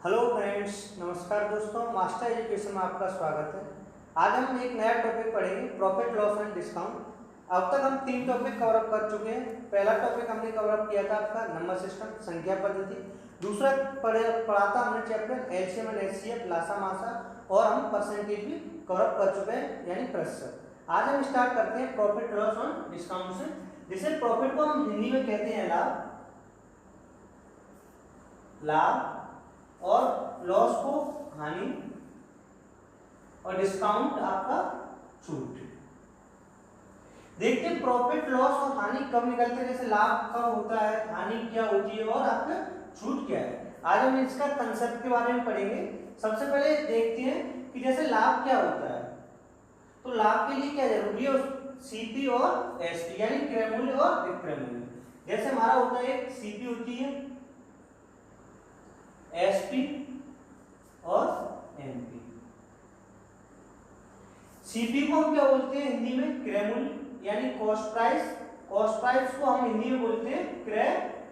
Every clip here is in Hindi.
हेलो फ्रेंड्स, नमस्कार दोस्तों। मास्टर एजुकेशन में आपका स्वागत है। आज हम एक नया टॉपिक पढ़ेंगे, प्रॉफिट लॉस एंड डिस्काउंट। अब तक हम 3 टॉपिक कवर अप कर चुके हैं। पहला टॉपिक हमने कवर अप किया था आपका नंबर सिस्टम, संख्या पद्धति। दूसरा पढ़ा था हमने चैप्टर एलसीएम एंड एचसीएफ, लासा मासा, और हम परसेंटेज भी कवर अप कर चुके हैं, यानी प्रतिशत। आज हम स्टार्ट करते हैं प्रॉफिट लॉस एंड डिस्काउंट से। जिसे प्रॉफिट को हम हिंदी में कहते हैं लाभ, और लॉस को हानि, और डिस्काउंट आपका छूट। देखते हैं प्रॉफिट लॉस और हानि कब निकलते हैं, जैसे लाभ कब होता है, हानि क्या होती है, और आपका छूट क्या है। आज हम इसका कंसेप्ट के बारे में पढ़ेंगे। सबसे पहले देखते हैं कि जैसे लाभ क्या होता है। तो लाभ के लिए क्या जरूरी है, सीपी और एसपी, यानी क्रय मूल्य और विक्रय मूल्य। जैसे हमारा होता है एक सीपी होती है, एसपी और एमपी। सीपी को हम क्या बोलते हैं हिंदी में, क्रय मूल्य, यानी कॉस्ट प्राइस। कॉस्ट प्राइस को हम हिंदी में बोलते हैं क्रय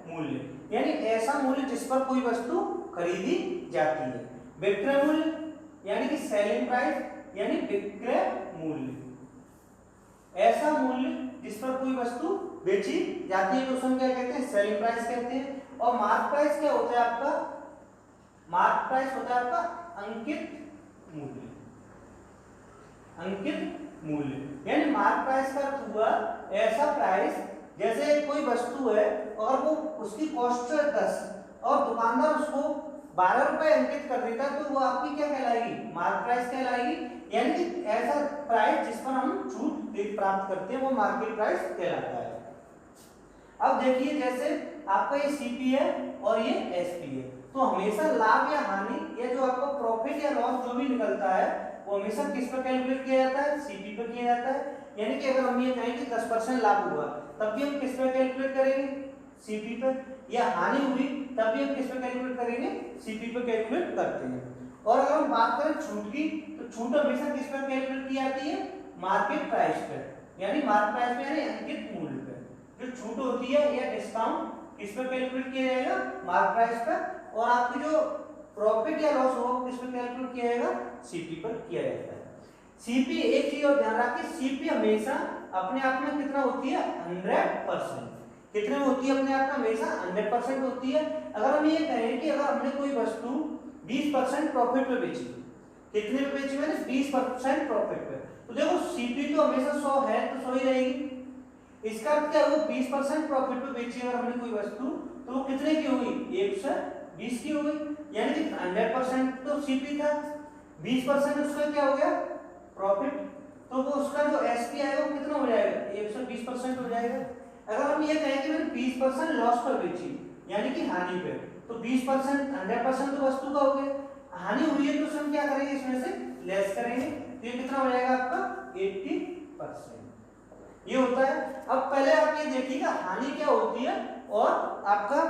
मूल्य, यानी ऐसा मूल्य जिस पर कोई वस्तु खरीदी जाती है। विक्रय मूल्य यानी कि सेलिंग प्राइस, यानी विक्रय मूल्य, ऐसा मूल्य जिस पर कोई वस्तु बेची जाती है तो उसको हम क्या कहते हैं, सेलिंग प्राइस कहते हैं। और मार्क प्राइस क्या होता है आपका, मार्क प्राइस होता है आपका अंकित मूल्य। अंकित मूल्य यानी मार्क प्राइस का अर्थ हुआ ऐसा प्राइस, जैसे कोई वस्तु है और वो उसकी कॉस्ट 10 और दुकानदार उसको 12 रुपए अंकित कर देता है, तो वो आपकी क्या कहलाएगी, मार्क प्राइस कहलाएगी। यानी कि ऐसा प्राइस जिस पर हम छूट प्राप्त करते हैं वो मार्केट प्राइस कहलाता है। अब देखिए जैसे आपका ये सीपी है और ये एसपी है, तो हमेशा लाभ या हानि या जो आपका प्रॉफिट या लॉस जो भी निकलता है वो हमेशा किस पर कैलकुलेट किया जाता है, सीपी पर किया जाता है। यानी कि अगर हम ये कहें कि 10% लाभ हुआ तब भी हम किस पर कैलकुलेट करेंगे, सीपी पर। या हानि हुई तब भी हम किस पर कैलकुलेट करेंगे, सीपी पर कैलकुलेट करते हैं। और अगर हम बात करें छूट की, तो छूट हमेशा किस पर कैलकुलेट की जाती है, मार्केट प्राइस पर, यानी मार्केट प्राइस पर, यानी अंकित मूल्य पर। जो छूट होती है या डिस्काउंट किस पर कैलकुलेट किया जाएगा, मार्क प्राइस पर। और आपकी जो प्रॉफिट या लॉस हो किस पर कैलकुलेट किया जाएगा, सीपी पर किया जाता है। सीपी, एक चीज और ध्यान रखिए, सीपी हमेशा अपने आप में कितना होती है, 100%। कितने में होती है अपने आप में, हमेशा 100% होती है। अगर हम ये कहें कि अगर हमने कोई वस्तु 20% प्रॉफिट पे बेची, कितने पे बेची मैंने, 20% प्रॉफिट पे, तो देखो सीपी तो हमेशा 100 है तो 100 ही रहेगी। इसका अर्थ क्या हुआ, 20% प्रॉफिट पे बेची अगर हमने कोई वस्तु तो वो कितने की होगी, 120 की हो गई। यानी कि 100% तो सीपी था, 20% उसका क्या हो गया, प्रॉफिट, तो वो उसका जो एसपी आएगा वो कितना हो जाएगा, 120% हो जाएगा। अगर हम ये कहें कि मैंने 20% लॉस पर बेची, यानी कि हानि पे, तो 20% 100% तो वस्तु का हो गया, हानि हुई है तो हम क्या करेंगे, इसमें से लेस करेंगे, तो ये कितना हो जाएगा आपका 80%। ये होता है। अब पहले आप ये देखिएगा हानि क्या होती है और आपका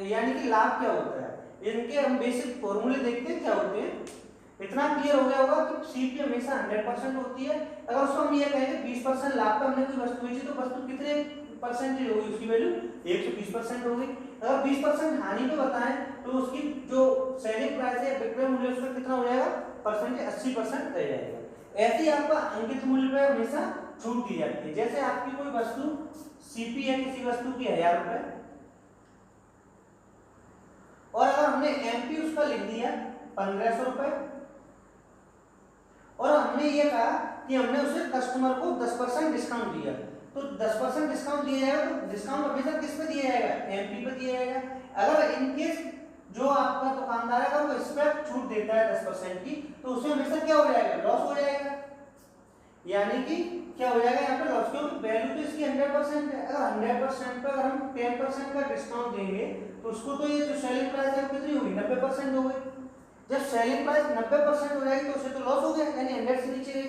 यानी कि लाभ क्या होता है, इनके हम बेसिक फॉर्मूले देखते हैं क्या होते हैं। इतना क्लियर हो गया होगा कि सीपी हमेशा 100% होती है। अगर उसको हम ये कहेंगे 20% लाभ पे हमने कोई वस्तु बेची तो वस्तु कितने परसेंटेज होगी, उसकी वैल्यू 120% होगी। अगर 20% हानि पे बताएं तो उसकी जो सेलिंग प्राइस है, विक्रय मूल्य, उसका कितना हो जाएगा, परसेंटेज 80% रह जाएगा। ऐसे ही आपका अंकित मूल्य पे हमेशा छूट दी जाती है। जैसे आपकी कोई वस्तु सीपी है किसी वस्तु की 1000 रुपए, और अगर हमने एमपी उसका लिख दिया 1500 रुपए, और हमने ये कहा कि हमने उसे कस्टमर को 10% डिस्काउंट दिया, तो 10% डिस्काउंट दिया जाएगा, तो डिस्काउंट हमेशा किस पे दिया जाएगा, एमपी पे दिया जाएगा। अगर इनकेस जो आपका दुकानदार है अगर वो इस पर छूट देता है 10% की, तो उसे हमेशा क्या हो जाएगा, लॉस हो जाएगा। यानी कि क्या हो जाएगा यहाँ पे लॉस, क्योंकि वैल्यू तो इसकी 100% है। अगर 100% पे अगर हम 10% का डिस्काउंट देंगे तो उसको तो ये जो सेलिंग प्राइस है वो कितनी होगी, 90% हो गई। जब सेलिंग प्राइस 90% हो जाएगी तो उसे तो लॉस हो गया, यानी 100 से नीचे।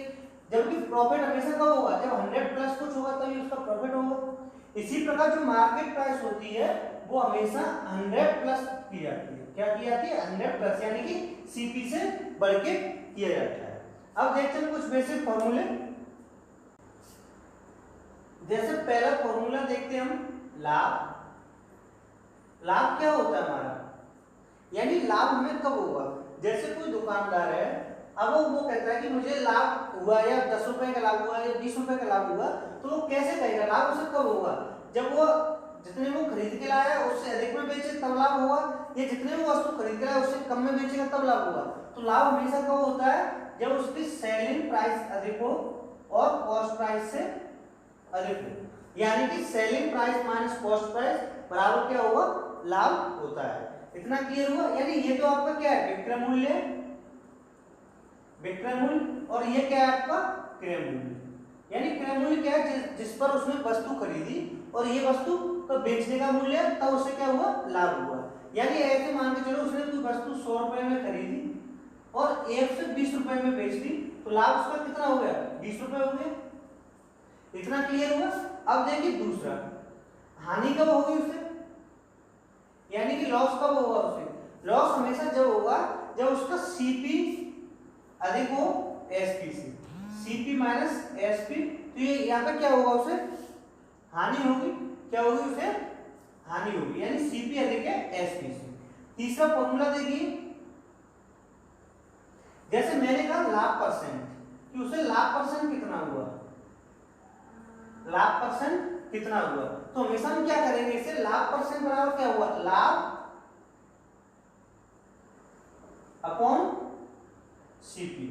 जबकि प्रॉफिट हमेशा कब होगा, जब 100 प्लस कुछ होगा तभी उसका प्रॉफिट होगा। इसी प्रकार जो मार्केट प्राइस होती है वो हमेशा 100 प्लस की जाती है। क्या की जाती है, 100 प्लस, यानी कि सीपी से बढ़ के किया जाता है। अब देखते हैं कुछ बेसिक फॉर्मूले। जैसे पहला फॉर्मूला देखते हैं हम, लाभ। लाभ क्या होता है हमारा, यानी लाभ हमें कब होगा, जैसे कोई दुकानदार है, अब वो कहता है कि मुझे लाभ हुआ या 10 रुपए का लाभ हुआ या 20 रुपए का लाभ हुआ, तो वो कैसे कहेगा, लाभ उसे कब होगा, जब वो जितने वो खरीद के लाया उससे अधिक में बेचे तब लाभ होगा, या जितने वो वस्तु खरीद के लाया उससे कम में बेचेगा तब लाभ होगा। तो लाभ हमेशा कब होता है, जब उसकी सेलिंग प्राइस अधिक हो और कॉस्ट प्राइस से अधिक हो, यानी कि selling price minus cost price बराबर क्या होगा, लाभ होता है। इतना क्लियर हुआ। यानी ये तो आपका क्या है, विक्रय मूल्य, विक्रय मूल्य, और ये क्या है आपका क्रय मूल्य। यानी क्रय मूल्य क्या है, जिस पर उसने वस्तु खरीदी और ये वस्तु का बेचने का मूल्य है, तब उसे क्या हुआ, लाभ हुआ। यानी ऐसे मान के चलो उसने कोई वस्तु 100 रुपए में खरीदी और 1 से 20 रुपए में बेच दी, तो लाभ उसका कितना हो गया, 20 रुपए हो गए। इतना क्लियर हुआ। अब देखिए दूसरा, हानि कब होगी उसे, यानी कि लॉस कब होगा उसे, लॉस हमेशा जब होगा जब उसका सीपी अधिक हो एसपी से, सीपी माइनस एसपी, तो ये यहाँ पे क्या होगा, उसे हानि होगी, क्या होगी, उसे हानि होगी, यानी सीपी अधिक है एसपी से। तीसरा फॉर्मूला देखिए, जैसे मैंने कहा लाभ परसेंट, कि उसे लाभ परसेंट कितना हुआ, लाभ परसेंट कितना हुआ, तो हमेशा हम क्या करेंगे, इसे लाभ परसेंट बराबर क्या हुआ, लाभ अपॉन सीपी।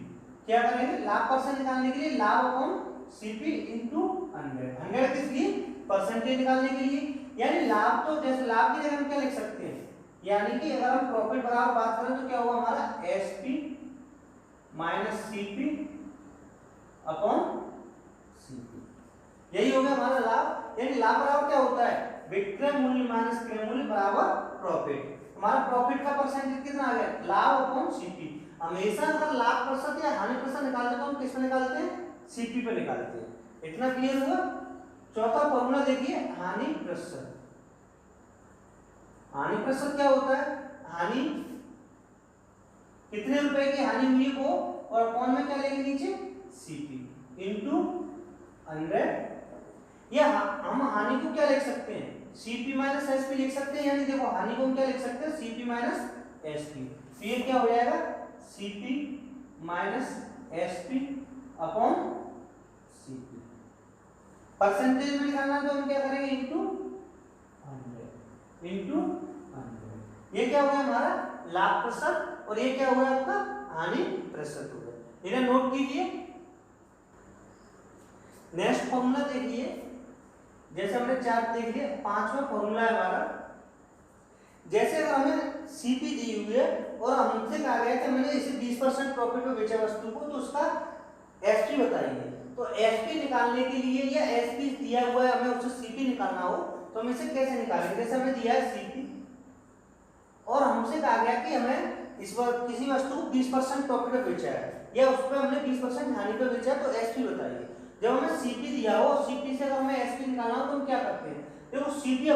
क्या करेंगे, लाभ परसेंट निकालने के लिए लाभ अपॉन सीपी इंटू 100, 100 किस लिए, परसेंटेज निकालने के लिए। यानी लाभ, तो जैसे लाभ की जगह हम क्या लिख सकते हैं, यानी कि अगर हम प्रॉफिट बराबर बात करें तो क्या होगा हमारा, SP minus CP upon CP, यही हो गया हमारा लाभ। यानी लाभ बराबर क्या होता है, विक्रय मूल्य माइनस क्रय मूल्य बराबर प्रॉफिट। हमारा प्रॉफिट का परसेंटेज कितना आ गया, लाभ अपॉन सीपी। हमेशा अगर लाभ प्रतिशत या हानि प्रतिशत निकालते हैं तो हम किस पे निकालते हैं, सीपी पे निकालते हैं। इतना क्लियर हुआ। चौथा फॉर्मूला देखिए, हानि प्रतिशत। हानि प्रतिशत क्या होता है, हानि कितने रुपए की हानि हुई को, और कौन में क्या लेंगे नीचे, सीपी इंटू 100, या हम हानि को क्या लिख सकते हैं, सीपी माइनस एसपी लिख सकते हैं। यानी देखो हानि को हम क्या लिख सकते हैं, सीपी माइनस एसपी, तो ये क्या हो जाएगा, CP minus SP upon CP. Percentage में निकालना तो हम क्या करेंगे, इंटू 100, इंटू 100। ये क्या हो गया हमारा लाभ प्रतिशत, और ये क्या हो गया आपका हानि प्रतिशत हो गया। इन्हें नोट कीजिए। नेक्स्ट फॉर्मूला देखिए, जैसे हमने चार्ट देख लिया, पांचवा फॉर्मूला है हमारा। जैसे अगर हमें सीपी दी हुई है और हमसे कहा गया कि मैंने इसे 20% प्रॉफिट पे बेचा वस्तु को, तो उसका एसपी बताइए। तो एसपी निकालने के लिए, या एसपी दिया हुआ है हमें उससे सीपी निकालना हो, तो हम इसे कैसे निकालेंगे, जैसे हमें दिया है सीपी और हमसे कहा गया कि हमें इस बार किसी वस्तु को 20% प्रॉफिट पे बेचा है, या उस पर हमने 20% हानि पे बेचा है, तो एसपी बताइए। जब हमें सीपी दिया हो, सीपी से अगर हमें एसपी निकालना हो, तो हम क्या करते हैं, देखो सीपी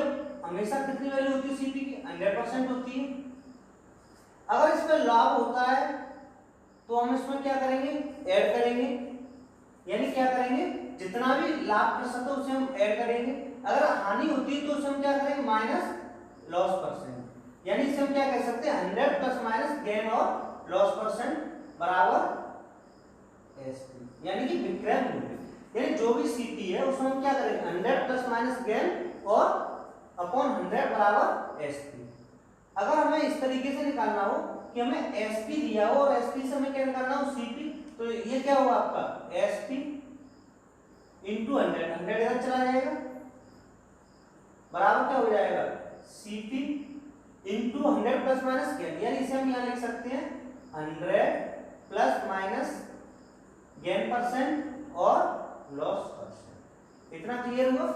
हमेशा कितनी वैल्यू होती है सीपी की, 100% होती है। अगर इसमें लाभ होता है तो हम इसमें क्या करेंगे, ऐड करेंगे, यानी क्या करेंगे, जितना भी लाभ प्रतिशत है उसे हम ऐड करेंगे। अगर हानि होती है तो उसे हम क्या करेंगे, माइनस लॉस परसेंट, यानी इसे हम क्या कह सकते हैं, 100 प्लस माइनस गेन और लॉस परसेंट बराबर एसपी, यानी कि विक्रय मूल्य। यानी जो भी सीपी है उसमें हम क्या करेंगे, 100 प्लस माइनस गेन और अपॉन 100 बराबर एसपी। अगर हमें इस तरीके से निकालना हो कि हमें एसपी दिया हो और एसपी से हमें क्या निकालना हो, सीपी, तो ये क्या होगा आपका एसपी इंटू 100, 100 इधर चला जाएगा, बराबर क्या हो जाएगा, CP into 100 plus minus gain. यानी इसे हम यहाँ लिख सकते हैं 100 प्लस माइनस गेन परसेंट और लॉस परसेंट। इतना क्लियर हुआ।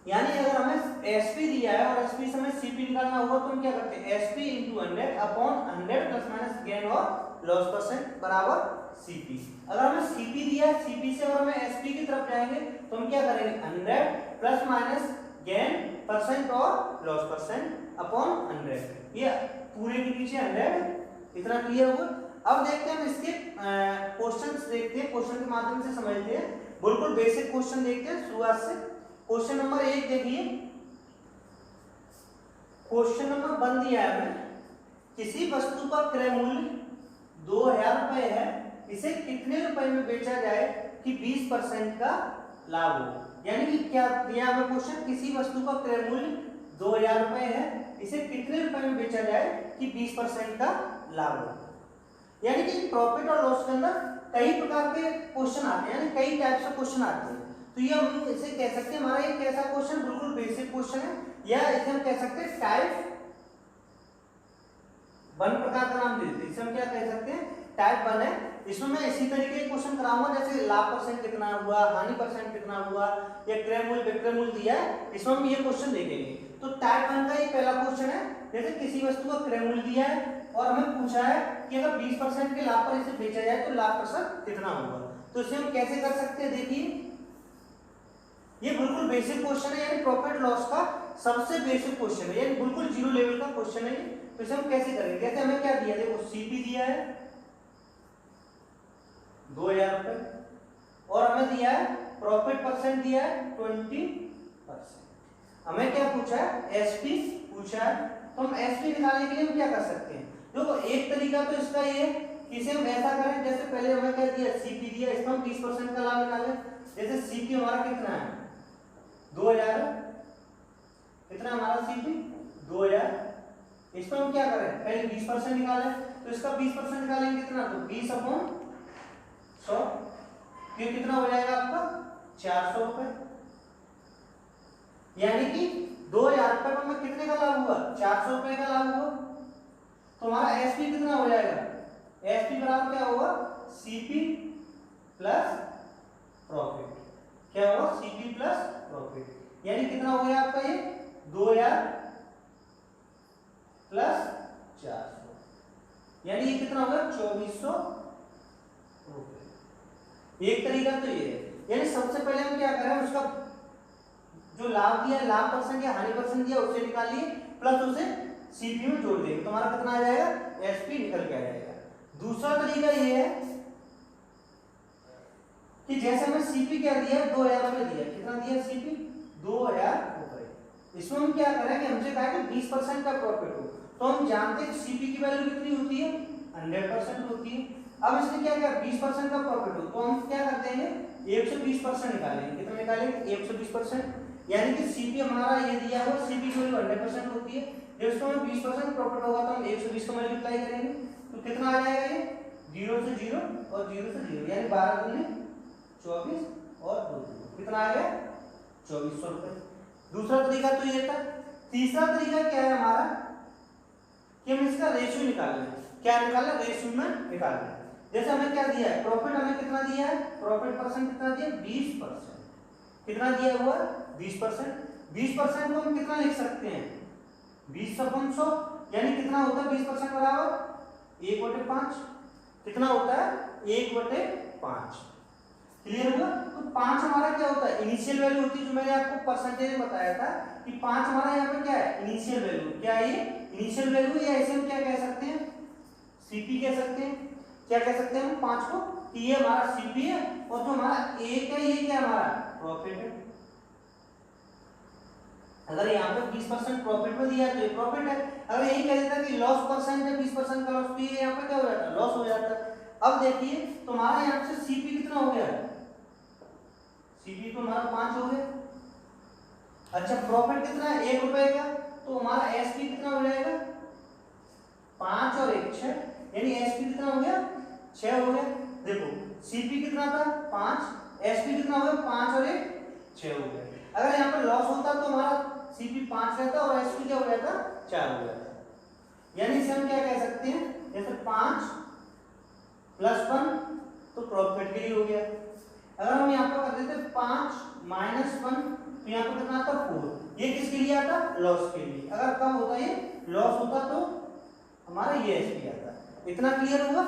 यानी अगर हमें एसपी दिया है और एसपी से हमें सीपी निकालना होगा, तो हम क्या करते हैं, SP into 100 upon 100 plus minus gain और लॉस परसेंट बराबर सीपी। अगर हमें सीपी दिया है, सीपी से अगर हमें एसपी की तरफ जाएंगे तो हम क्या करेंगे, 100 प्लस माइनस गेन परसेंट और लॉस परसेंट अपॉन 100, ये पूरे के पीछे 100। इतना क्लियर हुआ। अब देखते हैं हम इसके क्वेश्चंस देखते हैं, क्वेश्चन के माध्यम से समझते हैं। बिल्कुल बेसिक क्वेश्चन देखते हैं शुरुआत से। क्वेश्चन नंबर 1 देखिए, क्वेश्चन नंबर 1 दिया है हमें, किसी वस्तु का क्रय मूल्य 2000 रुपए है, इसे कितने रुपए में बेचा जाए कि 20% का लाभ हो। यानी कि क्या दिया हमें क्वेश्चन, किसी वस्तु का क्रय मूल्य 2000 रुपए है, इसे कितने रुपए में बेचा जाए कि 20% का लाभ हो। यानी कि प्रॉफिट और लॉस के अंदर कई प्रकार के क्वेश्चन आते हैं, यानी कई टाइप्स के क्वेश्चन आते हैं। तो ये हम इसे कह सकते हैं, हमारा एक कैसा क्वेश्चन, बिल्कुल बेसिक क्वेश्चन है, या इसे हम कह सकते हैं टाइप 1 प्रकार का नाम देते हैं। इसे हम क्या कह सकते हैं, टाइप 1 है। इसमें मैं इसी तरीके के क्वेश्चन कराऊंगा, जैसे लाभ परसेंट कितना हुआ, हानि परसेंट कितना हुआ, या क्रय मूल्य विक्रय मूल्य दिया है, इसमें हम ये क्वेश्चन देखेंगे। तो टाइप 1 का ये पहला क्वेश्चन है, जैसे किसी वस्तु का क्रय मूल्य दिया है और हमें पूछा है कि अगर 20% के लाभ पर इसे बेचा जाए तो लाभ प्रतिशत कितना होगा। तो इसे हम कैसे कर सकते हैं, देखिए ये बिल्कुल बेसिक क्वेश्चन है, यानी प्रॉफिट लॉस का सबसे बेसिक क्वेश्चन है, यानी बिल्कुल जीरो लेवल का क्वेश्चन है। तो इसे हम कैसे करेंगे, जैसे हमें क्या दिया, देखो सीपी दिया है 2000 रुपए, और हमें दिया है प्रॉफिट परसेंट दिया है 20%। हमें क्या पूछा है, एसपी पूछा है। तो हम एसपी निकालने के लिए हम क्या कर सकते हैं, देखो एक तरीका तो इसका ये है कि इसे हम ऐसा करें, जैसे पहले हमें क्या दिया, सीपी दिया, इसमें हम 20% का लाभ निकालें। जैसे सीपी हमारा कितना है 2000, कितना हमारा सीपी 2000, इसमें हम क्या करें, पहले 20% निकालें। तो इसका 20% निकालेंगे कितना, तो 20/100, ये कितना हो जाएगा आपका 400 रुपए। यानी कि 2000 रुपए पर में कितने का लाभ हुआ, 400 रुपए का लाभ हुआ। तो हमारा एसपी कितना हो जाएगा, एसपी बराबर क्या होगा, सीपी प्लस प्रॉफिट। क्या होगा, सीपी प्लस प्रॉफिट। यानी कितना हो गया आपका ये 2000 प्लस 400, यानी ये कितना होगा 2400 रुपए। एक तरीका तो ये है, यानी सबसे पहले हम क्या करें, उसका जो लाभ दिया, लाभ परसेंट या हानि परसेंट दिया, उसे निकालिए, प्लस उसे सीपी में जोड़ देंगे, तो हमारा कितना आ जाएगा, एसपी निकल के आ जाएगा। दूसरा तरीका ये है कि जैसे हमें सीपी क्या दिया, 2000 रुपए दिया, कितना दिया सीपी 2000 रुपए। इसमें हम क्या करें कि हमसे कहा कि 20% का प्रॉफिट हो, तो हम जानते हैं सीपी की वैल्यू कितनी होती है, 100% होती है। अब इसने क्या किया, 20% का प्रॉफिट हो, तो हम क्या करते हैं 120% निकालेंगे। कितना निकालेंगे, 120%। यानी कि सीपी हमारा ये दिया हुआ, सीपी की वैल्यू 100% होती है, जब इसको हमें 20% प्रॉफिट होगा तो हम 120 को मल्टीप्लाई करेंगे, तो कितना आ जाएगा ये 0 से 0 और 0 से 0, यानी 12 दूनी 24 और 2 कितना आ गया 2400 रुपए। दूसरा तरीका तो ये था। तीसरा तरीका क्या है हमारा, कि हम इसका रेशियो निकाल लें। क्या निकालना, रेशियो में निकाल लें। जैसे हमें क्या दिया है, प्रॉफिट हमें कितना दिया है, प्रॉफिट परसेंट कितना दिया, 20%। कितना दिया हुआ 20%। 20% को हम कितना लिख सकते हैं, 20/100, यानी कितना होता है 20% बराबर 1/5। कितना होता है 1/5। क्लियर हुआ। तो 5 हमारा क्या होता है, इनिशियल वैल्यू होती है, जो मैंने आपको परसेंटेज में बताया था कि 5 हमारा यहाँ पे क्या है, इनिशियल वैल्यू। क्या है ये, इनिशियल वैल्यू, या इसे हम क्या कह सकते हैं, सीपी कह सकते हैं। क्या कह सकते हैं हम 5 को, कि ये हमारा सीपी है, और जो हमारा एक है ये क्या हमारा प्रॉफिट है। अगर यहाँ पे 20% प्रॉफिट में दिया है तो ये प्रॉफिट है। अगर यही कह देता कि लॉस परसेंट है 20% का लॉस, तो ये यहाँ पे क्या हो जाता है, लॉस हो जाता है। अब देखिए तो हमारा यहाँ से सीपी कितना हो गया, सीपी तो हमारा 5 हो गया। अच्छा प्रॉफिट कितना है, 1 रुपए का, तो हमारा एसपी कितना हो जाएगा, 5 और 1 6, यानी एसपी कितना हो गया 6 हो गया। देखो सीपी कितना था 5, एसपी कितना हो गया 5 और 1 6 हो गया। अगर यहाँ पे लॉस होता तो हमारा सीपी 5 रहता और एसपी क्या हो जाता 4 हो जाता। यानी इसे हम क्या कह सकते हैं, जैसे 5 + 1 तो प्रॉफिट के लिए हो गया। अगर हम यहाँ पर कर देते 5 - 1 तो यहाँ पर कितना आता 4, ये किसके लिए आता, लॉस के लिए। अगर कब होता ये लॉस होता तो हमारा ये एसपी आता। इतना क्लियर हुआ।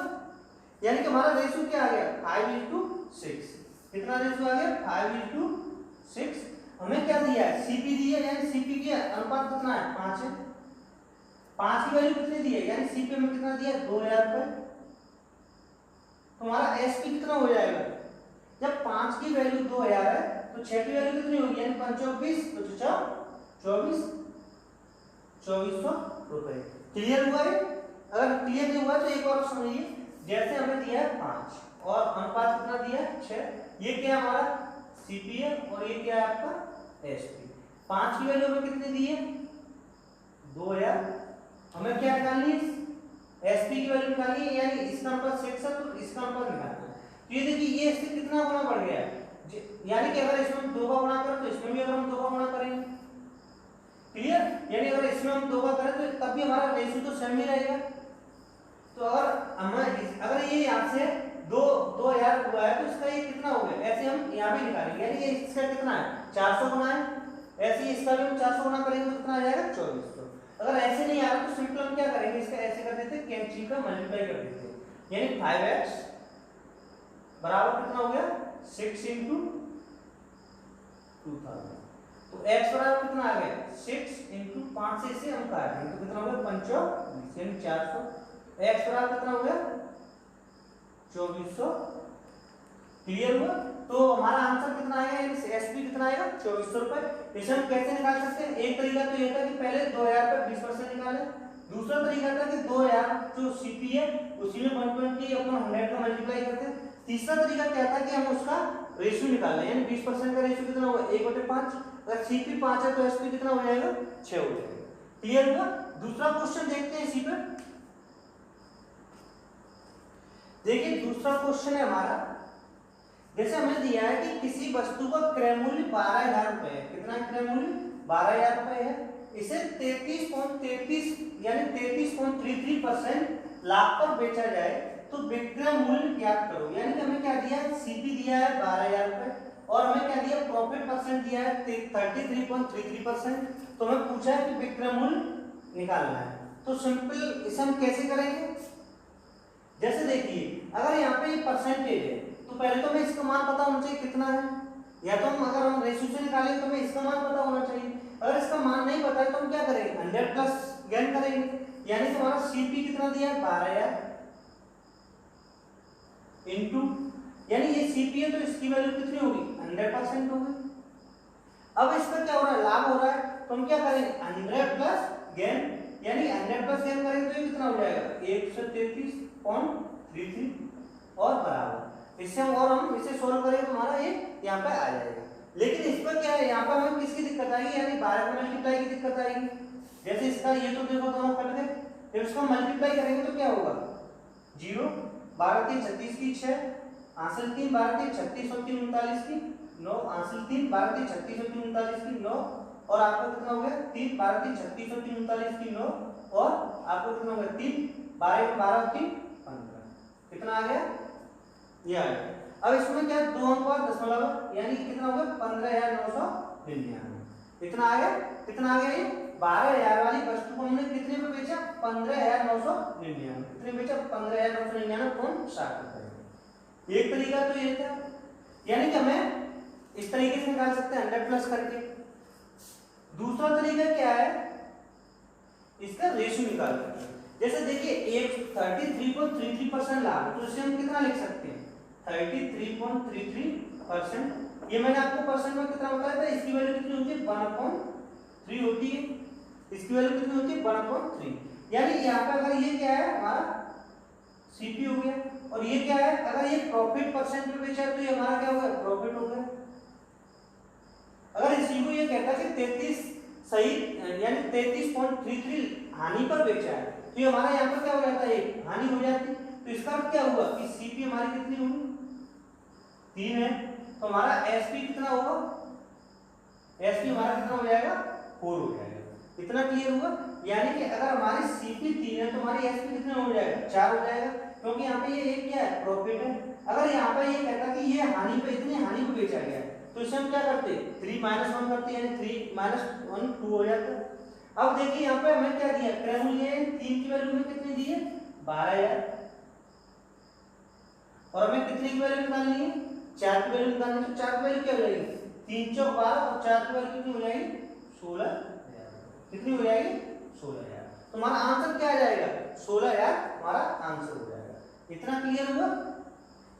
यानी कि हमारा रेशियो क्या आ गया 5:6। कितना रेशियो आ गया 5:6। हमें क्या दिया है, सीपी दिया, यानी सीपी की अनुपात कितना है 5 है। 5 की वैल्यू कितनी दी है, यानी सीपी में कितना दिया 2000 रुपए। तो हमारा एसपी कितना हो जाएगा, जब 5 की वैल्यू 2000 है तो 6 की वैल्यू कितनी होगी, यानी 5 × 20 तो 24 2400 रुपए। क्लियर हुआ है? अगर क्लियर नहीं हुआ तो एक और समझिए, जैसे हमें दिया है 5 और अनुपात कितना दिया है 6, ये क्या है हमारा सीपी है और ये क्या है आपका एसपी। 5 की वैल्यू हमें कितनी दी है 2000, हमें क्या निकालनी है एसपी की वैल्यू निकालनी है, यानी इसका अनुपात 6 है तो इसका अनुपात निकालना है। तो ये देखिए ये इससे कितना गुना बढ़ गया है, यानी कि अगर इसमें 2 का गुणा करें तो इसमें भी अगर हम 2 का गुणा करेंगे, क्लियर, यानी अगर इसमें हम 2 का करें तो तब भी हमारा रेशियो तो सेम ही रहेगा। तो अगर ये यहाँ से 2000 हुआ है तो इसका ये कितना हो गया, ऐसे हम यहाँ भी निकालेंगे, यानी ये इसका कितना है 400 गुना है, ऐसे ही इसका भी हम 400 गुना करेंगे तो कितना आ जाएगा 2400। अगर ऐसे नहीं आ रहा तो सिंपल हम क्या करेंगे, इसका ऐसे कर देते हैं कैंची का मल्टीप्लाई कर देते हैं, यानी 5x बराबर कितना हो गया 6 into 2000। तो x बराबर कितना आ गया 6 into 5 से इसे हम काट देंगे तो कितना हो गया 25 यानी 400। x बराबर कितना हो गया 2400। क्लियर हुआ? तो हमारा आंसर कितना आएगा, यानी एसपी कितना आएगा 2400 रुपए। इसे हम कैसे निकाल सकते हैं, एक तरीका तो ये था कि पहले 2000 पर 20% निकालें, दूसरा तरीका था कि 2000 जो सीपी है उसी में 120 अपना 100 का मल्टीप्लाई करते हैं, तीसरा तरीका क्या था कि हम उसका रेशियो निकाल लें, यानी 20% का रेशियो कितना होगा 1/5, अगर सीपी 5 है तो एसपी कितना हो जाएगा 6 हो जाएगा। क्लियर हुआ? दूसरा क्वेश्चन देखते हैं इसी पे। देखिए दूसरा क्वेश्चन है हमारा, जैसे हमें दिया है कि किसी वस्तु का क्रय मूल्य 12000 रुपए है, कितना क्रय मूल्य 12000 रुपए है, इसे 33.33 यानी 33.33% लाभ पर बेचा जाए तो विक्रय मूल्य ज्ञात करो। यानी कि हमें क्या दिया है, सीपी दिया है 12000 रुपए और हमें क्या दिया प्रॉफिट परसेंट दिया है 33.33%, तो हमें पूछा है कि विक्रय मूल्य निकालना है। तो सिंपल इसे हम कैसे करेंगे, जैसे देखिए अगर यहाँ पे परसेंटेज है तो पहले तो हमें इसका मान पता होना चाहिए कितना है, या तो हम अगर हम रेशियो से निकालेंगे तो हमें इसका मान पता होना चाहिए, अगर इसका मान नहीं पता है तो हम क्या करेंगे 100 प्लस ज्ञान करेंगे, यानी तुम्हारा सीपी कितना दिया है 12000 इनटू, यानी ये सीपी है तो इसकी वैल्यू कितनी होगी 100% होगी। अब इसका क्या हो रहा है लाभ हो रहा है, तो हम क्या करेंगे 100 प्लस गेन, यानी 100 प्लस गेन करेंगे तो ये कितना हो जाएगा 133.33 और बराबर इससे और हम इसे सोल्व करेंगे तो हमारा ये यहाँ पे आ जाएगा। लेकिन इस पर क्या है, यहाँ पर हमें किसकी दिक्कत आएगी, यानी 12 को मल्टीप्लाई की दिक्कत आएगी। जैसे इसका ये तो देखो दोनों कट गए, फिर उसको मल्टीप्लाई करेंगे तो क्या होगा 0 12 3 36 की 6 हासिल 3 12 3 36 और 3 39 की 9 हासिल 3 12 3 36 और 3 39 की 9 और आपको कितना हो गया 3 12 3 36 और 3 39 की 9 और आपको कितना हो गया 3 12 12 3 15 कितना आ गया ये आ गया। अब इसमें क्या दो अंक बाद दशमलव यानी कितना हो गया 15999 इतना आ गया, कितना आ गया ये 12000 वाली वस्तु को हमने कितने में बेचा 15999 कितने बेचा 15999 कौन 60 रुपए। एक तरीका तो ये था, यानी कि हमें इस तरीके से निकाल सकते हैं 100 प्लस करके। दूसरा तरीका क्या है, इसका रेशियो निकाल सकते हैं। जैसे देखिए 33.33% लाभ, तो इसे हम कितना लिख सकते हैं 33.33%। ये मैंने आपको परसेंट में कितना बताया था, इसकी वैल्यू कितनी होती है 1/3 होती है, इसकी वैल्यू कितनी होती है 1/3। यानी यहाँ पे अगर ये क्या है हमारा सीपी हो गया और ये क्या है, अगर ये प्रॉफिट परसेंट में बेचा तो ये हमारा क्या हो गया प्रॉफिट हो गया। अगर इसी को ये कहता है कि 33 सही यानी 33.33 हानि पर बेचा है तो ये हमारा यहाँ पर क्या हो जाता है हानि हो जाती। तो इसका अर्थ क्या हुआ कि सीपी हमारी कितनी होगी 3 है, तो हमारा एसपी कितना होगा, एसपी हमारा कितना हो जाएगा 4 हो जाएगा। इतना क्लियर हुआ, यानी कि अगर हमारी सीपी 3 है तो हमारी एसपी कितना हो जाएगा 4 हो जाएगा, क्योंकि यहाँ पे ये एक क्या है प्रॉफिट है। अगर यहाँ पे ये कहता कि ये हानि पे इतनी हानि को बेचा गया है तो इसे हम क्या करते 3 - 1 करते यानी 3 - 1 2 हो जाता। अब देखिए यहाँ पे हमें क्या दिया क्रय मूल्य 3 की वैल्यू में कितनी दी है 12000 और हमें कितने की वैल्यू निकालनी है 4 की वैल्यू निकालनी है। तो 4 की वैल्यू क्या हो जाएगी 3 चौक 12 और 4 की वैल्यू कितनी हो जाएगी 16000 कितनी हो जाएगी 16000। तो हमारा आंसर क्या आ जाएगा 16000 हमारा आंसर हो जाएगा। इतना क्लियर हुआ,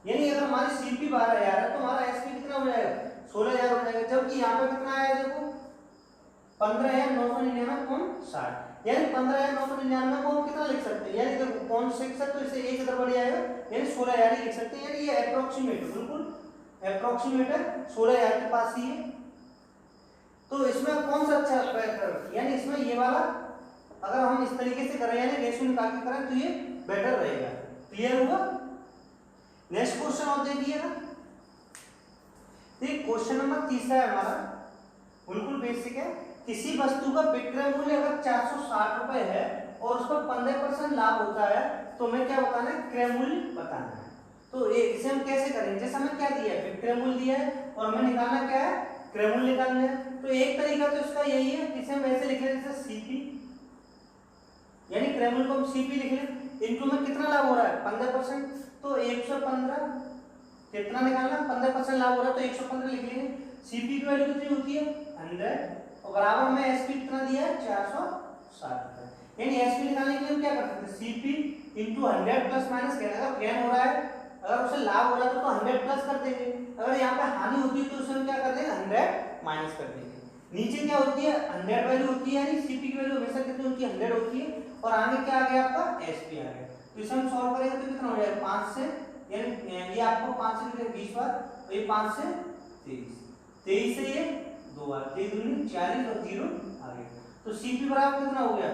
यानी अगर हमारी सीपी 12000 है तो हमारा एसपी कितना हो जाएगा 16000 हो जाएगा, जबकि यहाँ पे कितना आया देखो 15999 कौन 60। यानी 15,999 को हम कितना लिख सकते हैं, यानी देखो कौन सेक्शन तो इसे 1 इधर बढ़ जाएगा यानी 16,000 ही लिख सकते हैं, यानी ये अप्रोक्सीमेट है, बिल्कुल अप्रोक्सीमेट है, 16,000 के पास ही है। तो इसमें कौन सा अच्छा बेटर, यानी इसमें ये वाला अगर हम इस तरीके से करें यानी रेशियो निकाल के करें तो ये बेटर रहेगा। क्लियर हुआ? नेक्स्ट क्वेश्चन और देखिएगा, क्वेश्चन नंबर 3 है हमारा, बिल्कुल बेसिक है। किसी वस्तु का विक्रय मूल्य अगर 460 रुपए है और उस पर 15% लाभ होता है तो हमें क्या बताना है, क्रय मूल्य बताना है। तो इसे हम कैसे करेंगे, जैसे हमें क्या दिया है, विक्रय मूल्य दिया है और हमें निकालना क्या है, क्रय मूल्य निकालना है। तो एक तरीका तो इसका यही है, इसे हम ऐसे लिख लें जैसे सीपी, यानी क्रय मूल्य को हम सीपी लिख लें, इनटू में कितना लाभ हो रहा है 15%, तो 115 कितना निकालना, 15% लाभ हो रहा है तो 115 लिख लेंगे। सीपी की वैल्यू कितनी होती है 100 और बराबर में एसपी कितना दिया है 460, यानी एसपी निकालने के लिए हम क्या कर सकते हैं, CP into 100 plus minus gain, अगर गेन हो रहा है अगर उसे लाभ हो रहा है तो 100 प्लस कर देंगे, अगर यहाँ पे हानि होती है तो उसे हम क्या कर देंगे 100 माइनस कर देंगे। नीचे क्या होती है 100 वैल्यू होती है, यानी सीपी की वैल्यू हमेशा कितनी होती है 100 होती है, और आगे क्या आ गया आपका एसपी आ गया। तो इसे हम सॉल्व करेंगे तो कितना हो जाएगा 5 से, यानी ये आपको 5 से 20 बार, और ये 5 से 23, 23 से ये 2 बार, 23 दूनी 40 और 0 आ गया। तो सीपी बराबर कितना हो गया,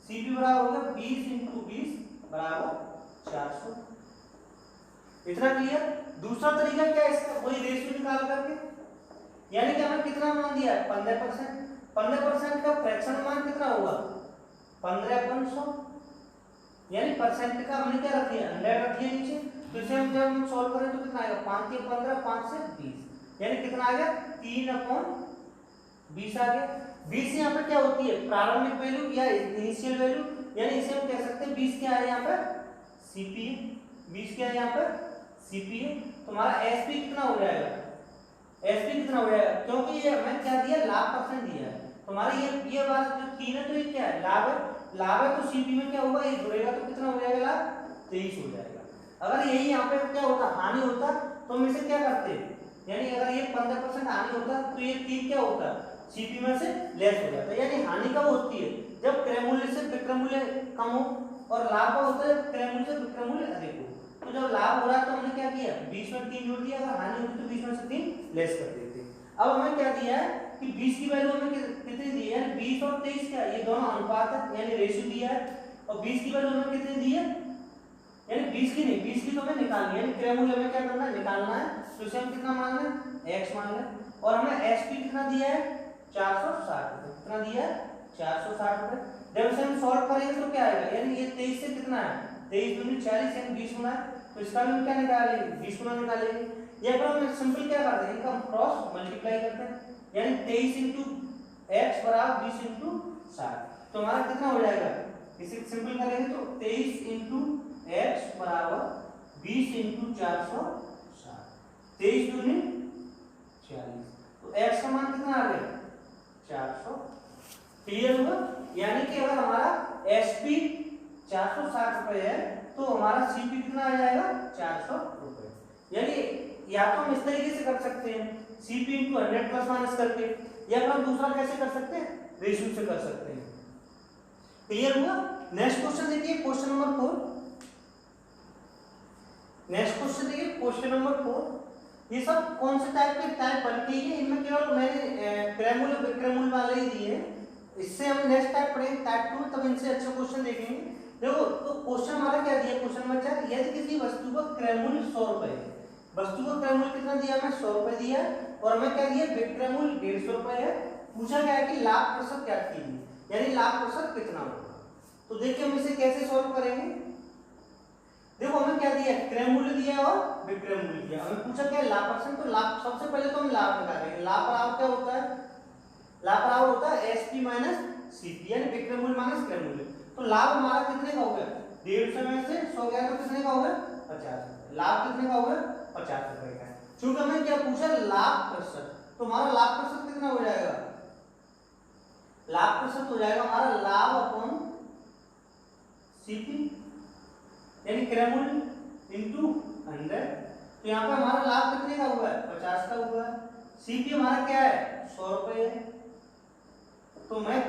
सीपी बराबर हो गया 20 इंटू 20 बराबर 400। इतना क्लियर? दूसरा तरीका क्या है इसका, वही रेशियो निकाल करके, यानी कि हमें कितना मान दिया 15%, 15% का फ्रैक्शन मान कितना होगा 15/100, यानी परसेंट का हमने क्या रख दिया 100 रख दिया नीचे। तो इसे हम जब हम सॉल्व करें तो कितना आएगा 5 के 15, 5 से 20, यानी कितना आ गया 3/20 आ गया। 20 यहाँ पे क्या होती है प्रारंभिक वैल्यू या इनिशियल वैल्यू, यानी इसे हम कह सकते हैं 20 क्या है यहाँ पर सीपी, 20 क्या है यहाँ पर सीपी है। तो हमारा एसपी कितना हो जाएगा, एसपी कितना हो जाएगा, क्योंकि ये हमें क्या दिया लाभ परसेंट दिया है, तो हमारा ये बात जो 3 है तो ये क्या है लाभ है, लाभ है तो सीपी में क्या होगा ये जुड़ेगा तो कितना हो जाएगा लाभ 23 हो जाएगा। अगर यही यहाँ पे क्या होता हानि होता तो हम इसे क्या करते, यानी अगर ये 15% हानि होता तो ये 3 क्या होता सीपी में से लेस हो जाता, यानी हानि कब होती है जब क्रय मूल्य से विक्रय मूल्य कम हो, और लाभ कब होता है क्रय मूल्य से विक्रय मूल्य अधिक हो। तो जब लाभ हो रहा है तो हमने क्या किया 20 में 3 जोड़ दिया, अगर हानि होती तो 20 में से 3 लेस कर देते। अब हमें क्या दिया है कि 20 की वैल्यू हमें कितनी दी है, 20 और 23 क्या ये दोनों अनुपात है यानी रेशियो दिया है, और 20 की वैल्यू हमें कितनी दी है, यानी 20 की नहीं 20 की तो हमें निकालनी है, यानी क्रय मूल्य हमें क्या करना है निकालना है, तो इसे हम कितना मान लें x मान लें, और हमें एसपी कितना दिया है 460 रुपए, कितना दिया है 460 रुपए। जब इसे हम सॉल्व करेंगे तो क्या आएगा, यानी ये 23 से कितना है 23 दूनी 40 यानी 20 गुना है, तो इसका भी हम क्या निकालेंगे 20 गुना निकालेंगे, या फिर हम सिंपल क्या करते हैं इनका हम क्रॉस मल्टीप्लाई करते हैं, यानी 23 इंटू एक्स बराबर 20 इंटू 60, तो हमारा कितना हो जाएगा, इसे सिंपल करेंगे तो 23 इंटू एक्स बराबर 20 इंटू 460, 23 दूनी 40, तो एक्स का मान कितना आ गया 400। क्लियर हुआ? यानी कि अगर हमारा एसपी 460 रुपए है तो हमारा सीपी कितना आ जाएगा 400 रुपए। यानी या तो हम इस तरीके से कर सकते हैं सीपी इंटू 100 प्लस माइनस करके, या फिर हम दूसरा कैसे कर सकते हैं रेशियो से कर सकते हैं। क्लियर हुआ? नेक्स्ट क्वेश्चन देखिए क्वेश्चन नंबर 4, नेक्स्ट क्वेश्चन देखिए क्वेश्चन नंबर 4। ये सब कौन से टाइप के टाइप बनती है, इनमें केवल मैंने क्रय मूल्य विक्रय मूल्य वाले ही दिए हैं, इससे हम नेक्स्ट टाइप पढ़ेंगे टाइप 2, तब इनसे अच्छे क्वेश्चन देखेंगे। देखो तो क्वेश्चन हमारा क्या दिया क्वेश्चन नंबर 4, यदि किसी वस्तु का क्रय मूल्य 100 रुपए है, वस्तु का क्रय मूल्य कितना दिया हमें 100 रुपए दिया है, और हमें क्या दिया विक्रय मूल्य 150 रुपए है, पूछा गया है कि लाभ प्रतिशत क्या कीजिए, यानी लाभ प्रतिशत कितना होगा। तो देखिए हम इसे कैसे सॉल्व करेंगे। देखो हमें क्या दिया क्रय मूल्य दिया और विक्रय मूल्य दिया, हमें पूछा क्या लाभ परसेंट, तो लाभ सबसे पहले तो हम लाभ निकालेंगे, लाभ बराबर क्या होता है, लाभ बराबर होता है एसपी माइनस सीपी, यानी विक्रय मूल्य माइनस क्रय मूल्य। तो लाभ हमारा कितने का हो गया 150 में से 100 गया तो कितने का हो गया 50, लाभ कितने का हो गया 50 रुपए का। चूंकि हमें क्या पूछा लाभ प्रतिशत, तो हमारा लाभ प्रतिशत कितना हो जाएगा, लाभ प्रतिशत हो जाएगा हमारा लाभ अपॉन सीपी, यानी क्रय मूल्य इंटू 100। तो यहाँ पे हमारा लाभ कितने का हुआ है 50 का हुआ है, सीपी हमारा क्या है 100 रुपए है, तो मैं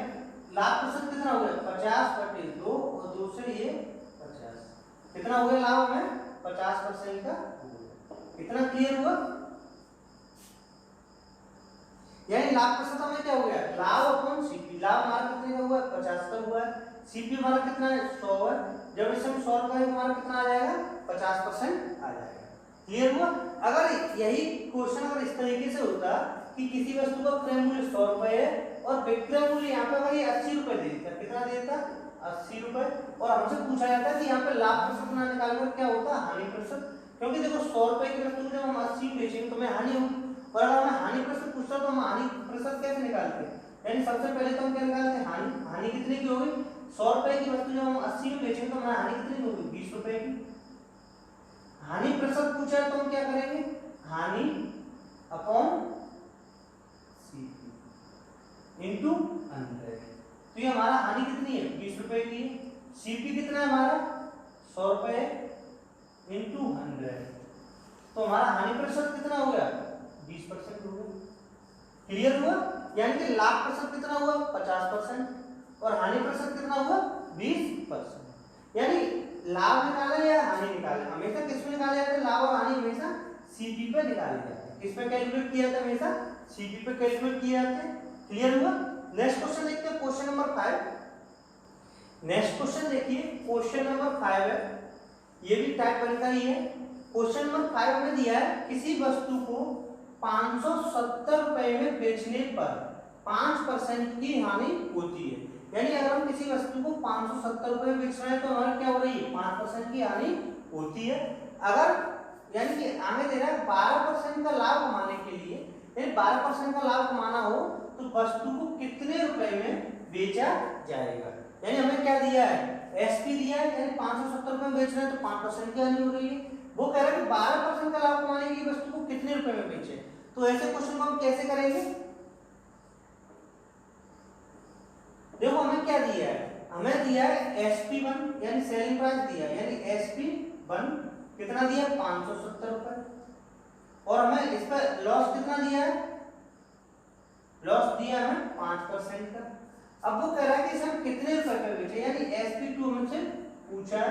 लाभ प्रतिशत कितना हो गया 50/2 और 2 से ये 50 कितना हो गया लाभ हमें 50% का हो गया। कितना क्लियर हुआ? यानी लाभ प्रतिशत हमें क्या हो गया लाभ अपॉन सीपी। लाभ हमारा कितने का हुआ 50 का हुआ है, सीपी हमारा कितना है 100 है। जब इसे हम 100 रुपए हमारा कितना आ जाएगा 50% आ जाएगा। क्लियर हुआ? अगर यही क्वेश्चन अगर इस तरीके से होता कि किसी वस्तु का क्रय मूल्य 100 रुपए है और विक्रय मूल्य यहाँ पे अगर ये 80 रुपए दे देता, कितना दे देता 80 रुपए, और हमसे पूछा जाता है कि यहाँ पे लाभ प्रतिशत ना निकालकर क्या होता हानि प्रतिशत। क्योंकि देखो 100 रुपए की वस्तु जब हम 80 बेचेंगे तो हमें हानि होगी, और अगर हमें हानि प्रतिशत पूछता तो हम हानि प्रतिशत कैसे निकालते हैं? यानी सबसे पहले तो हम क्या निकालते हैं हानि। हानि कितने की होगी 100 रुपए की वस्तु जब हम 80 में बेचेंगे तो हमारी हानि कितनी होगी 20 रुपए की। हानि प्रतिशत पूछा है तो हम क्या करेंगे हानि अपॉन सीपी इनटू 100। तो ये हमारा हानि कितनी है 20 रुपए की है, सीपी कितना है हमारा 100 रुपए इनटू 100, तो हमारा हानि प्रतिशत कितना हो गया 20% हो गया। क्लियर हुआ? यानी कि लाभ प्रतिशत कितना हुआ 50% और हानि प्रतिशत कितना हुआ 20%। यानी लाभ निकाले या हानि निकाले, हमेशा किस में निकाले जाते हैं लाभ और हानि हमेशा सीपी पे निकाले जाते हैं। किस पे कैलकुलेट किया जाता है हमेशा सीपी पे कैलकुलेट किए जाते हैं। क्लियर हुआ? नेक्स्ट क्वेश्चन देखते हैं क्वेश्चन नंबर 5। नेक्स्ट क्वेश्चन देखिए क्वेश्चन नंबर 5 है, ये भी टाइप 1 का ही है। क्वेश्चन नंबर 5 में दिया है किसी वस्तु को 570 रुपए में बेचने पर 5% की हानि होती है। यानी अगर हम किसी वस्तु को 570 रुपए में बेच रहे हैं तो हमारा क्या हो रही है 5% की हानि होती है। अगर यानी कि हमें दे रहा है 12% का लाभ कमाने के लिए, यानी 12% का लाभ कमाना हो तो वस्तु को कितने रुपए में बेचा जाएगा। यानी हमें क्या दिया है एसपी दिया है, यानी 570 रुपए में बेच रहे हैं तो 5% की हानि हो रही है। वो कह रहा है कि 12% का लाभ कमाने के लिए वस्तु को कितने रुपए में बेचे। तो ऐसे क्वेश्चन को हम कैसे करेंगे? देखो हमें क्या दिया है, हमें दिया है SP1 यानी सेलिंग प्राइस दिया है, यानी SP1 कितना दिया 570 रुपए, और हमें इस पर लॉस कितना दिया है, लॉस दिया है 5% का। अब वो कह रहा है कि इसे हम कितने रुपए पे बेचे, यानी SP2 हमसे पूछा है।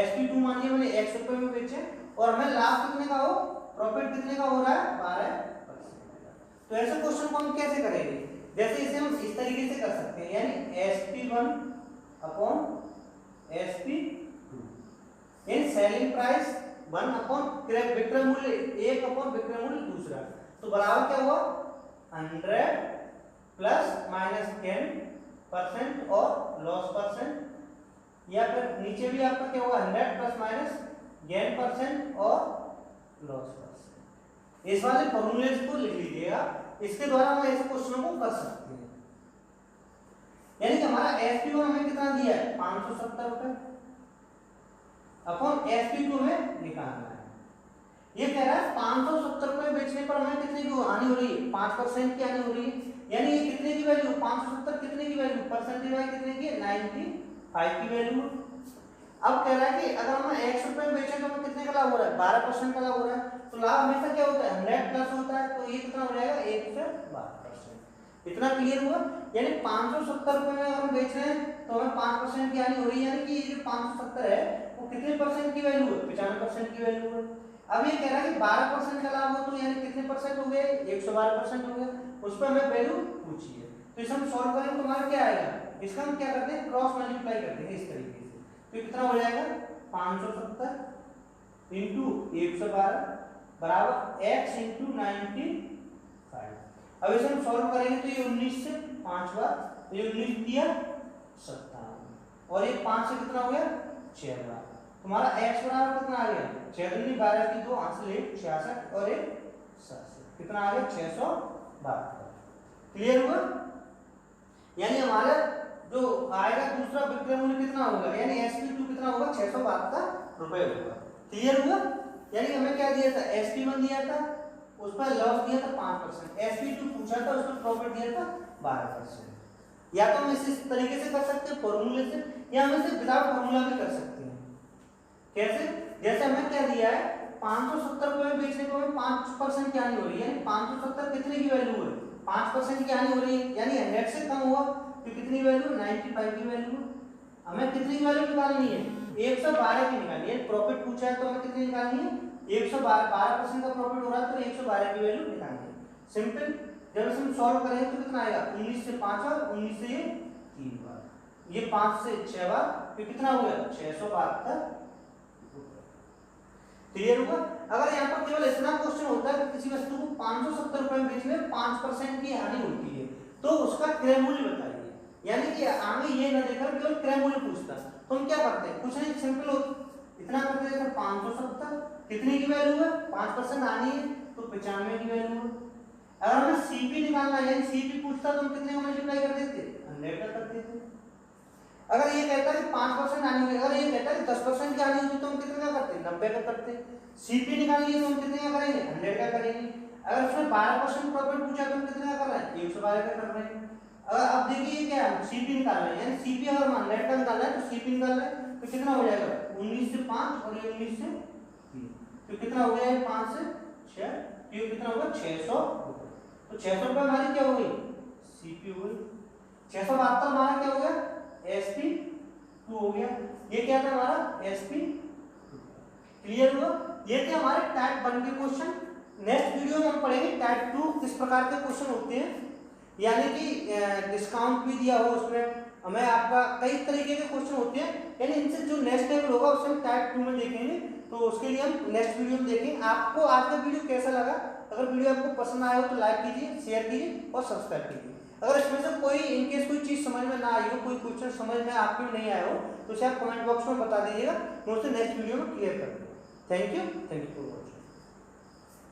SP2 मानिए मैंने X रुपए में बेचे और हमें लाभ कितने का हो प्रॉफिट कितने का हो रहा है 12%। तो ऐसे क्वेश्चन को हम कैसे करेंगे? जैसे इसे हम इस तरीके से कर सकते हैं, यानी SP1 अपॉन SP2 यानी सेलिंग प्राइस 1 अपॉन विक्रय मूल्य 1 अपॉन विक्रय मूल्य दूसरा, तो बराबर क्या हुआ 100 प्लस माइनस 10% और लॉस परसेंट, या फिर नीचे भी आपका क्या हुआ 100 प्लस माइनस गेन परसेंट और लॉस परसेंट। इस वाले फॉर्मूले को लिख लीजिएगा, इसके द्वारा हम ऐसे क्वेश्चनों को कर सकते हैं। यानी कि हमारा SP1 हमें कितना दिया है 570 रुपए अपॉन SP2 में निकालना है। ये कह रहा है 570 रुपए बेचने पर हमें कितने की हानि हो रही है 5% की हानि हो रही है। यानी ये कितने की वैल्यू 570 कितने की वैल्यू परसेंटेज वाइज कितने की 95 की वैल्यू। अब कह रहा है कि अगर हम X रुपए में बेचे तो हमें कितने का लाभ हो रहा है 12% का लाभ हो रहा है। तो लाभ हमेशा क्या होता है 100 प्लस होता है, तो ये कितना हो जाएगा 1 से 12%। इतना क्लियर हुआ? यानी 570 रुपए में अगर हम बेच रहे हैं तो हमें 5% की हानि हो रही है, यानी कि ये जो 570 है वो कितने परसेंट की वैल्यू है 95% की वैल्यू है। अब ये कह रहा है कि 12% का लाभ हो तो यानी कितने परसेंट हो गए 112% हो गया, उस पर हमें वैल्यू पूछी है। तो इसे हम सॉल्व करेंगे तो हमारा क्या आएगा, इसका हम क्या करते हैं क्रॉस मल्टीप्लाई करते हैं इस तरीके से। तो कितना हो जाएगा 570 इंटू 112 बराबर x इंटू 95। अब इसे हम सॉल्व करेंगे तो ये 19 से 5 बार, ये 19 दिया 57 और ये 5 से कितना हो गया 6 बार। तुम्हारा x बराबर कितना आ गया 6 दूनी 12 की 2 आंसर ले 66 और 1 67 कितना आ गया 672। क्लियर हुआ? यानी हमारा जो आएगा दूसरा विक्रय मूल्य कितना होगा, यानी SP2 कितना होगा 672 रुपए होगा। क्लियर हुआ? यानी हमें क्या दिया था SP1 दिया था, उस पर लॉस दिया था 5%, SP2 पूछा था उस पर प्रॉफिट दिया था 12%। या तो हम इस तरीके से कर सकते हैं फॉर्मूले से, या हम इसे विदाउट फॉर्मूला भी कर सकते हैं। कैसे? जैसे हमें क्या दिया है 570 रुपए में बेचने पर 5% की हानि हो रही है, यानी 570 कितने की वैल्यू है 5% की हानि हो रही है, यानी 100 से कम हुआ कि कितनी वैल्यू 95 की वैल्यू। हमें कितनी वैल्यू निकालनी है 112 की निकालनी है। प्रॉफिट पूछा है तो हमें कितनी निकालनी है 112% का प्रॉफिट हो रहा है तो 112 की वैल्यू निकालनी है। सिंपल। जब हम सॉल्व करेंगे तो कितना आएगा 19 से 5 और 19 से ये 3 बार, ये 5 से 6 बार, फिर कितना हो गया 672। क्लियर हुआ। अगर यहाँ पर केवल इतना क्वेश्चन होता है कि किसी वस्तु को 570 रुपए में बेचने में 5% की हानि होती है तो उसका क्रय मूल्य बताइए, यानी कि आगे ये न देखकर केवल क्रय मूल्य पूछता तो हम क्या करते हैं, कुछ नहीं, सिंपल हो इतना करते हैं 570 कितनी की वैल्यू है 5% आनी है तो 95 की वैल्यू है। अगर हमें सीपी निकालना है यानी सीपी पूछता तो हम कितने को मल्टीप्लाई कर देते 100 का कर देते। अगर ये कहता है 5% आनी है, अगर ये कहता है 10% की आनी होती तो हम कितने का करते 90 का करते। सीपी निकालनी है तो हम कितने का करेंगे 100 का करेंगे। अगर उसमें 12% प्रॉफिट पूछा तो हम कितने का कर रहे हैं 112 का कर रहे हैं। अगर अब देखिए क्या है सीपी निकाल रहे हैं, यानी सीपी अगर मान नेट का निकालना है तो सीपी निकाल रहे हैं तो कितना हो जाएगा 19 से 5 और ये 19 से 3 तो कितना हो गया 5 से 6 ये कितना होगा 600। तो 600 रुपये हमारी क्या हो गई सीपी हो गई। 672 हमारा क्या हो गया एसपी 2 हो गया। ये क्या था हमारा एसपी। क्लियर हुआ। ये थे हमारे टाइप 1 के क्वेश्चन। नेक्स्ट वीडियो में हम पढ़ेंगे टाइप 2 किस प्रकार के क्वेश्चन होते हैं, यानी कि डिस्काउंट भी दिया हो उसमें हमें आपका कई तरीके के क्वेश्चन होते हैं, यानी इनसे जो नेक्स्ट लेवल होगा उसे हम टाइप 2 में देखेंगे। तो उसके लिए हम नेक्स्ट वीडियो में देखेंगे। आपको आज का वीडियो कैसा लगा, अगर वीडियो आपको पसंद आया हो तो लाइक कीजिए, शेयर कीजिए और सब्सक्राइब कीजिए। अगर इसमें से कोई इनकेस कोई चीज समझ में ना आई हो, कोई क्वेश्चन समझ में आपको नहीं आया हो तो उसे आप कमेंट बॉक्स में बता दीजिएगा, मैं उसे नेक्स्ट वीडियो में क्लियर कर दूंगा। Thank you for